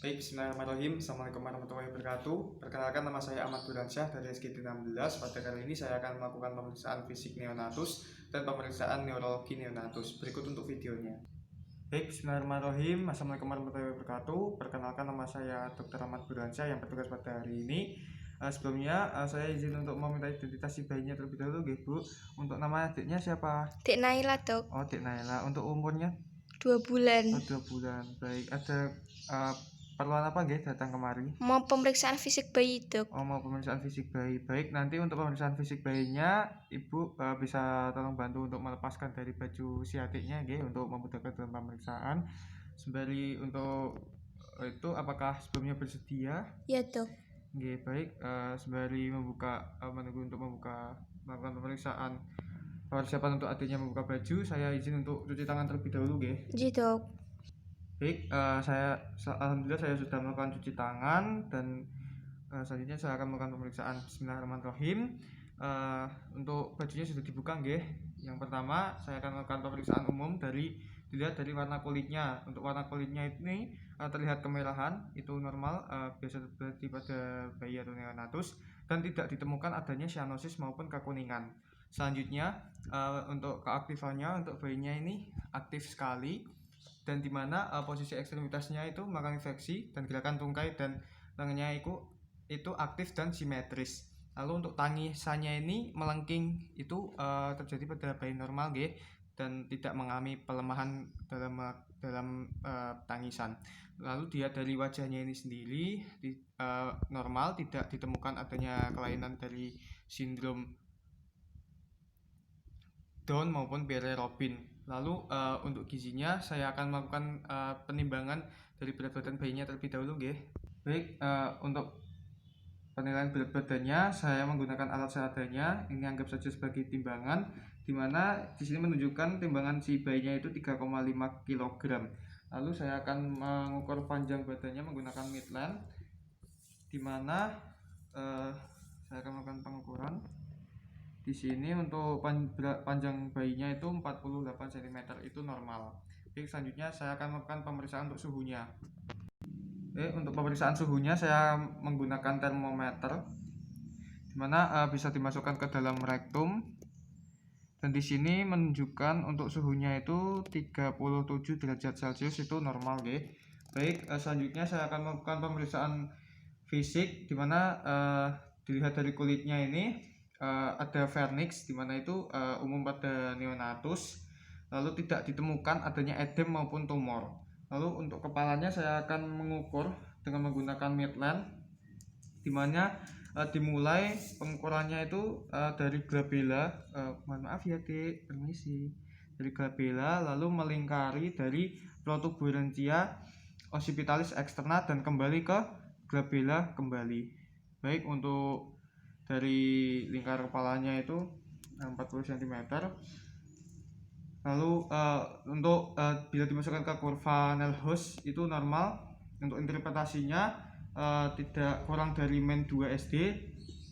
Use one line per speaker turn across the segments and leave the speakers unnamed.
Baik, bismillahirrahmanirrahim. Assalamualaikum warahmatullahi wabarakatuh. Perkenalkan, nama saya Ahmad Buransyah dari SGD 16. Pada kali ini saya akan melakukan pemeriksaan fisik neonatus dan pemeriksaan neurologi neonatus. Berikut untuk videonya. Baik, bismillahirrahmanirrahim. Assalamualaikum warahmatullahi wabarakatuh. Perkenalkan, nama saya Dr. Ahmad Buransyah yang bertugas pada hari ini. Sebelumnya saya izin untuk meminta identitas si bayinya terlebih dahulu, Bu. Untuk nama adiknya siapa?
Dek Naila, Dok.
Oh, Dek Naila. Untuk umurnya?
2 bulan.
Oh, 2 bulan. Baik, ada perluan apa datang kemari?
Mau pemeriksaan fisik bayi, Dok.
Oh, mau pemeriksaan fisik bayi. Baik, nanti untuk pemeriksaan fisik bayinya Ibu bisa tolong bantu untuk melepaskan dari baju si adiknya untuk memudahkan dalam pemeriksaan. Sembari untuk itu, apakah sebelumnya bersedia?
Ya, Dok.
Baik, sembari menunggu untuk melakukan pemeriksaan persiapan untuk adiknya membuka baju, saya izin untuk cuci tangan terlebih dahulu,
Ji, Dok.
Baik, alhamdulillah saya sudah melakukan cuci tangan dan selanjutnya saya akan melakukan pemeriksaan. Bismillahirrahmanirrahim. Untuk bajunya sudah dibuka, Yang pertama saya akan melakukan pemeriksaan umum dilihat dari warna kulitnya. Untuk warna kulitnya ini terlihat kemerahan, itu normal, biasa terjadi pada bayi atau neonatus, dan tidak ditemukan adanya cyanosis maupun kekuningan. Selanjutnya untuk keaktifannya, untuk bayinya ini aktif sekali, dan dimana posisi ekstremitasnya itu melakukan infeksi dan gerakan tungkai dan lengannya itu aktif dan simetris. Lalu untuk tangisannya ini melengking, itu terjadi pada bayi normal, dan tidak mengalami pelemahan dalam tangisan. Lalu dia dari wajahnya ini sendiri normal, tidak ditemukan adanya kelainan dari sindrom Down maupun bilirubin. Lalu untuk gizinya saya akan melakukan penimbangan dari berat badan bayinya terlebih dahulu, Baik, untuk penilaian berat badannya saya menggunakan alat seadanya. Ini anggap saja sebagai timbangan, dimana di sini menunjukkan timbangan si bayinya itu 3,5 kg. Lalu saya akan mengukur panjang badannya menggunakan midline, dimana saya akan melakukan pengukuran. Di sini untuk panjang bayinya itu 48 cm, itu normal. Oke, selanjutnya saya akan melakukan pemeriksaan untuk suhunya. Untuk pemeriksaan suhunya saya menggunakan termometer, dimana bisa dimasukkan ke dalam rektum, dan di sini menunjukkan untuk suhunya itu 37 derajat Celcius, itu normal, Baik, selanjutnya saya akan melakukan pemeriksaan fisik, dimana dilihat dari kulitnya ini ada vernix, dimana itu umum pada neonatus. Lalu tidak ditemukan adanya edem maupun tumor. Lalu untuk kepalanya saya akan mengukur dengan menggunakan midline, dimana dimulai pengukurannya itu dari glabella, mohon maaf ya, permisi, dari glabella, lalu melingkari dari protuberantia occipitalis externa dan kembali ke glabella kembali. Baik, untuk dari lingkar kepalanya itu 40 cm. Lalu untuk bila dimasukkan ke kurva Nelhaus itu normal. Untuk interpretasinya tidak kurang dari min 2 SD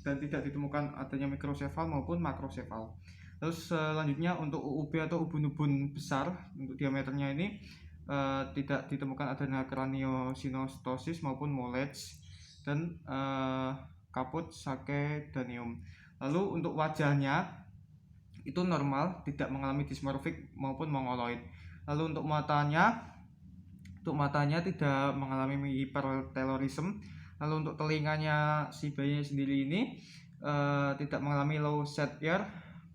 dan tidak ditemukan adanya mikrosefal maupun makrosefal. Lalu selanjutnya untuk UUB atau ubun-ubun besar, untuk diameternya ini tidak ditemukan adanya craniosynostoses maupun mollets dan kaput sakedanium. Lalu untuk wajahnya itu normal, tidak mengalami dysmorphic maupun mongoloid. Lalu untuk matanya tidak mengalami hypertelorism. Lalu untuk telinganya si bayi sendiri ini tidak mengalami low set ear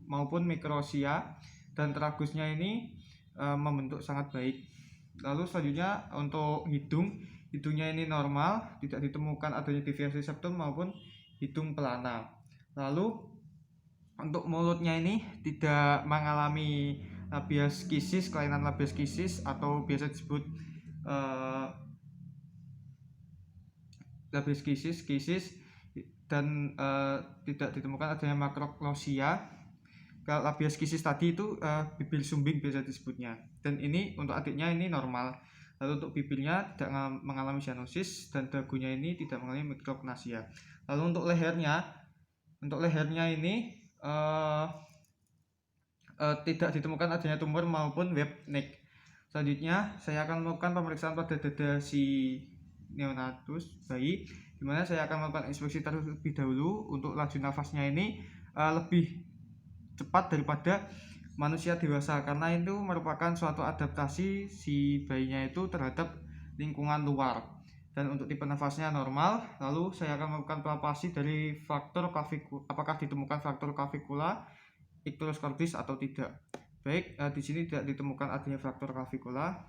maupun microtia, dan tragusnya ini membentuk sangat baik. Lalu selanjutnya untuk hidungnya ini normal, tidak ditemukan adanya deviasi septum maupun hidung pelana. Lalu untuk mulutnya ini tidak mengalami labiaskisis, kelainan labiaskisis atau biasa disebut labiaskisis, dan tidak ditemukan adanya makroglosia. Labiaskisis tadi itu bibir sumbing biasa disebutnya, dan ini untuk adiknya ini normal. Lalu untuk bibirnya tidak mengalami cyanosis dan dagunya ini tidak mengalami mikrognasia. Lalu untuk lehernya ini tidak ditemukan adanya tumor maupun web neck. Selanjutnya saya akan melakukan pemeriksaan pada dada si neonatus bayi, dimana saya akan melakukan inspeksi terlebih dahulu untuk laju nafasnya ini lebih cepat daripada manusia dewasa, karena itu merupakan suatu adaptasi si bayinya itu terhadap lingkungan luar. Dan untuk tipe nafasnya normal. Lalu saya akan melakukan palpasi dari faktor apakah ditemukan faktor clavicula, icterus cordis atau tidak. Baik, di sini tidak ditemukan adanya faktor clavicula.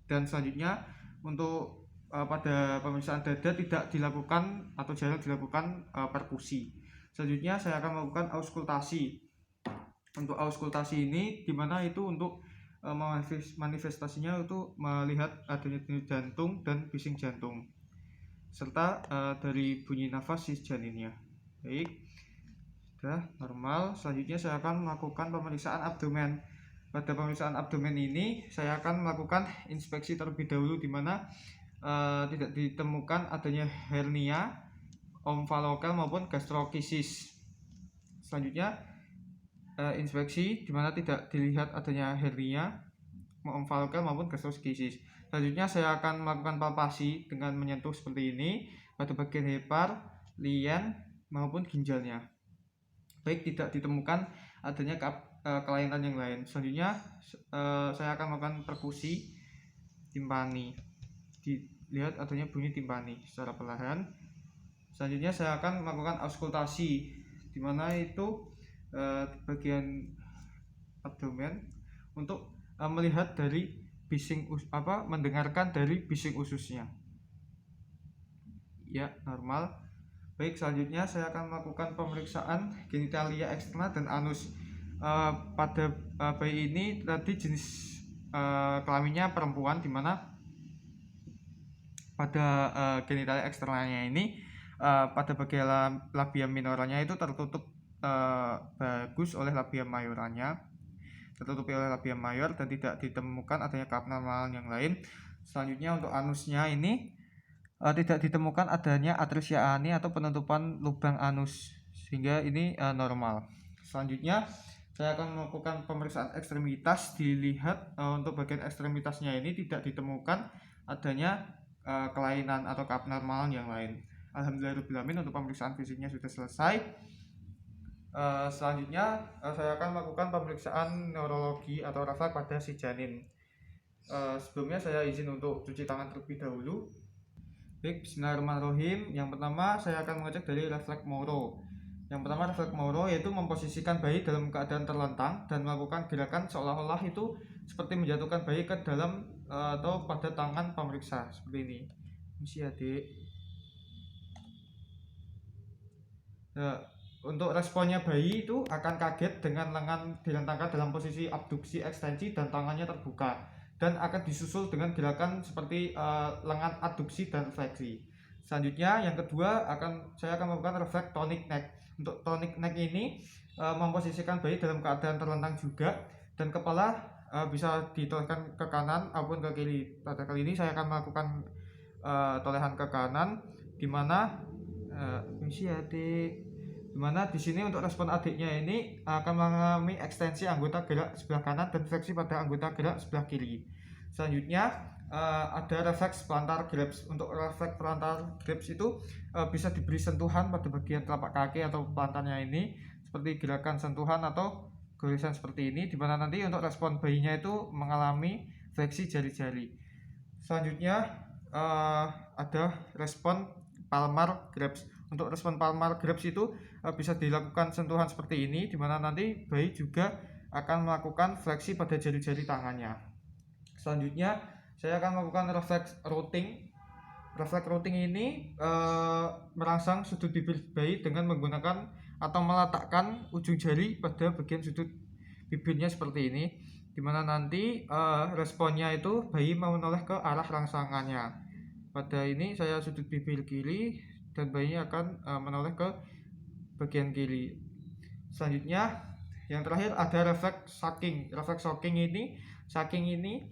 Dan selanjutnya untuk pada pemeriksaan dada tidak dilakukan atau jarang dilakukan perkusi. Selanjutnya saya akan melakukan auskultasi. Untuk auskultasi ini dimana itu untuk manifestasinya itu melihat adanya denyut jantung dan bising jantung serta dari bunyi nafas si janinnya. Baik, sudah normal. Selanjutnya saya akan melakukan pemeriksaan abdomen. Pada pemeriksaan abdomen ini saya akan melakukan inspeksi terlebih dahulu, dimana tidak ditemukan adanya hernia, omfalokel maupun gastrokisis. Selanjutnya inspeksi dimana tidak dilihat adanya hernia, omfalokel maupun gastrokisis. Selanjutnya saya akan melakukan palpasi dengan menyentuh seperti ini pada bagian hepar, lien maupun ginjalnya. Baik, tidak ditemukan adanya kelainan yang lain. Selanjutnya saya akan melakukan perkusi timpani, dilihat adanya bunyi timpani secara perlahan. Selanjutnya saya akan melakukan auskultasi, dimana itu bagian abdomen untuk melihat dari bising mendengarkan dari bising ususnya. Ya, normal. Baik, selanjutnya saya akan melakukan pemeriksaan genitalia eksterna dan anus. Pada bayi ini tadi jenis kelaminnya perempuan, dimana pada genitalia eksternalnya ini pada bagian labia minoranya itu tertutup bagus oleh labia mayoranya, tertutupi oleh labia mayor dan tidak ditemukan adanya keabnormalan yang lain. Selanjutnya untuk anusnya ini tidak ditemukan adanya atresia ani atau penutupan lubang anus, sehingga ini normal. Selanjutnya saya akan melakukan pemeriksaan ekstremitas, dilihat untuk bagian ekstremitasnya ini tidak ditemukan adanya kelainan atau keabnormalan yang lain. Alhamdulillahirobbilalamin, untuk pemeriksaan fisiknya sudah selesai. Selanjutnya saya akan melakukan pemeriksaan neurologi atau refleks pada si janin. Sebelumnya saya izin untuk cuci tangan terlebih dahulu. Baik, bismillahirrahmanirrahim. Yang pertama saya akan mengecek dari refleks Moro. Yang pertama refleks Moro yaitu memposisikan bayi dalam keadaan terlentang dan melakukan gerakan seolah-olah itu seperti menjatuhkan bayi ke dalam atau pada tangan pemeriksa seperti ini. Misi adik. Untuk responnya bayi itu akan kaget dengan lengan dilentangkan dalam posisi abduksi ekstensi dan tangannya terbuka, dan akan disusul dengan gerakan seperti lengan adduksi dan fleksi. Selanjutnya yang kedua saya akan melakukan refleks tonic neck. Untuk tonic neck ini memposisikan bayi dalam keadaan terlentang juga, dan kepala bisa ditolehkan ke kanan maupun ke kiri. Pada kali ini saya akan melakukan tolehan ke kanan, dimana misi adik. Dimana di sini untuk respon adiknya ini akan mengalami ekstensi anggota gerak sebelah kanan dan fleksi pada anggota gerak sebelah kiri. Selanjutnya ada refleks plantar grasp. Untuk refleks plantar grasp itu bisa diberi sentuhan pada bagian telapak kaki atau plantarnya ini, seperti gerakan sentuhan atau goresan seperti ini, dimana nanti untuk respon bayinya itu mengalami fleksi jari-jari. Selanjutnya ada respon palmar grasp. Untuk respon palmar grasp itu bisa dilakukan sentuhan seperti ini, dimana nanti bayi juga akan melakukan fleksi pada jari-jari tangannya. Selanjutnya saya akan melakukan refleks routing. Refleks routing ini merangsang sudut bibir bayi dengan menggunakan atau meletakkan ujung jari pada bagian sudut bibirnya seperti ini, dimana nanti responnya itu bayi mau menoleh ke arah rangsangannya. Pada ini saya sudut bibir kiri dan bayinya akan menoleh ke bagian kiri. Selanjutnya yang terakhir ada refleks sucking. Refleks sucking ini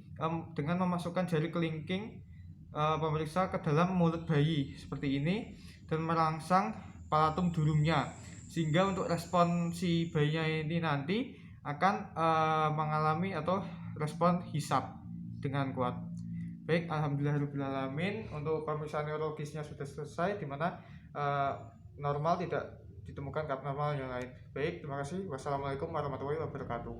dengan memasukkan jari kelingking pemeriksa ke dalam mulut bayi seperti ini dan merangsang palatum durumnya, sehingga untuk respon si bayinya ini nanti akan mengalami atau respon hisap dengan kuat. Baik, alhamdulillahirobbilalamin, untuk pemeriksaan neurologisnya sudah selesai, di mana normal, tidak ditemukan abnormal yang lain. Baik, terima kasih. Wassalamualaikum warahmatullahi wabarakatuh.